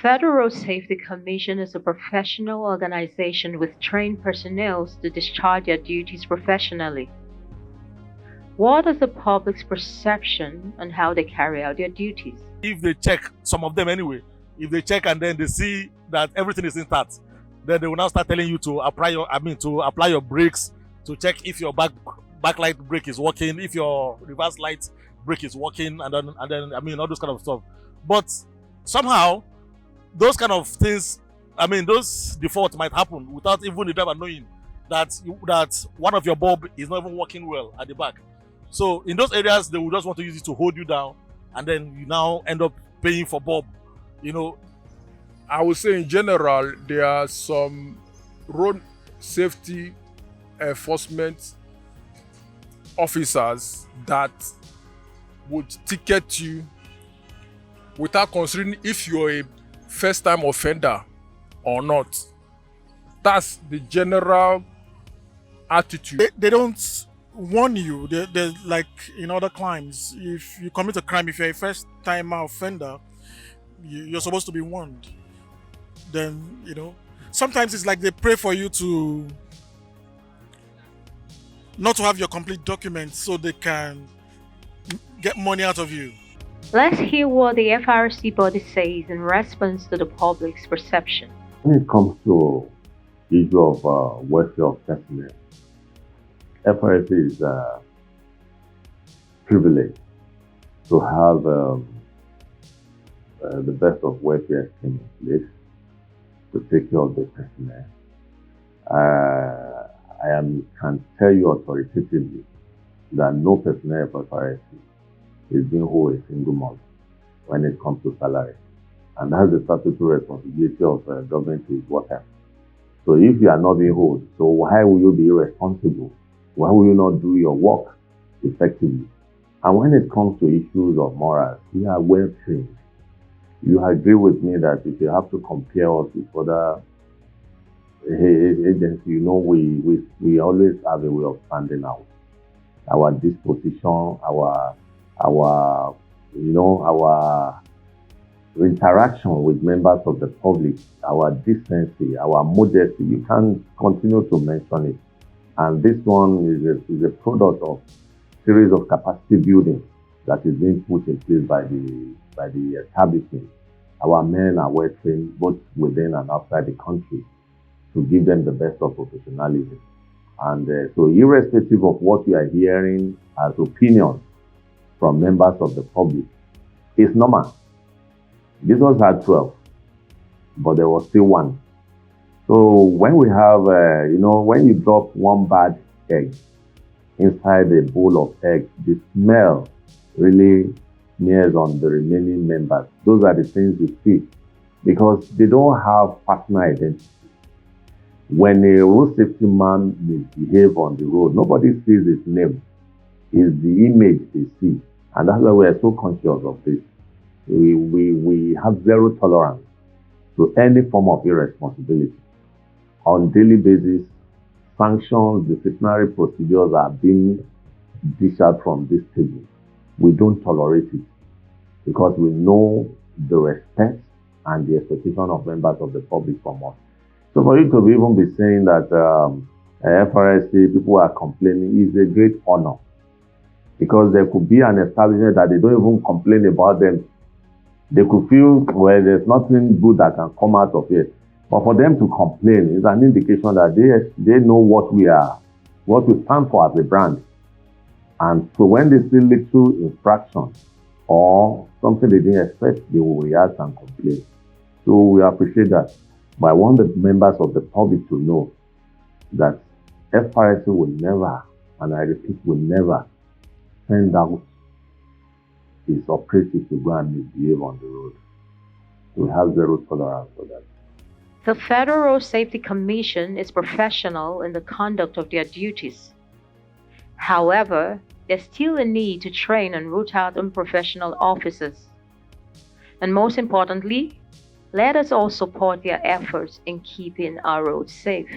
Federal Road Safety Commission is a professional organization with trained personnel to discharge their duties professionally. What is the public's perception on how they carry out their duties? If they check, some of them anyway, if they check and then they see that everything is intact, then they will now start telling you to apply your brakes, to check if your backlight brake is working, if your reverse light brake is working, and then all those kind of stuff. But somehow those kind of things, those defaults might happen without even the driver knowing that one of your bulb is not even working well at the back. So in those areas, they will just want to use it to hold you down, and then you now end up paying for bulb. I would say in general, there are some road safety enforcement officers that would ticket you without considering if you're a first-time offender or not. That's the general attitude. They don't warn you. They're like in other crimes. If you commit a crime, if you're a first-time offender, you're supposed to be warned. Then, sometimes it's like they pray for you to not to have your complete documents so they can get money out of you. Let's hear what the FRSC body says in response to the public's perception. When it comes to the issue of welfare of personnel, FRSC is privileged to have the best of welfare scheme in place to take care of the personnel. I can tell you authoritatively that no personnel of FRSC is being owed a single month when it comes to salary. And that's the statutory responsibility of government to its workers. So if you are not being owed, so why will you be irresponsible? Why will you not do your work effectively? And when it comes to issues of morals, we are well trained. You agree with me that if you have to compare us with other agencies, we always have a way of standing out. Our disposition, our interaction with members of the public, our decency, our modesty, you can continue to mention it. And this one is a product of a series of capacity building that is being put in place by the establishment. Our men are well trained both within and outside the country to give them the best of professionalism. And so irrespective of what you are hearing as opinions from members of the public, it's normal. Jesus had 12, but there was still one. So when we have, when you drop one bad egg inside a bowl of eggs, the smell really smears on the remaining members. Those are the things you see because they don't have personal identity. When a road safety man misbehaves on the road, nobody sees his name. It's the image they see. And that's why we are so conscious of this. We have zero tolerance to any form of irresponsibility. On a daily basis, sanctions, disciplinary procedures are being dished out from this table. We don't tolerate it because we know the respect and the expectation of members of the public from us. So for you to even be saying that FRSC people are complaining is a great honor because there could be an establishment that they don't even complain about them. They could feel, well, there's nothing good that can come out of it. But for them to complain is an indication that they know what we stand for as a brand. And so when they see little infraction or something they didn't expect, they will react and complain. So we appreciate that. But I want the members of the public to know that FRSC will never, and I repeat, will never send out its operatives to go and misbehave on the road. We have zero tolerance for that. The Federal Road Safety Commission is professional in the conduct of their duties. However, there's still a need to train and root out unprofessional officers. And most importantly, let us all support their efforts in keeping our roads safe.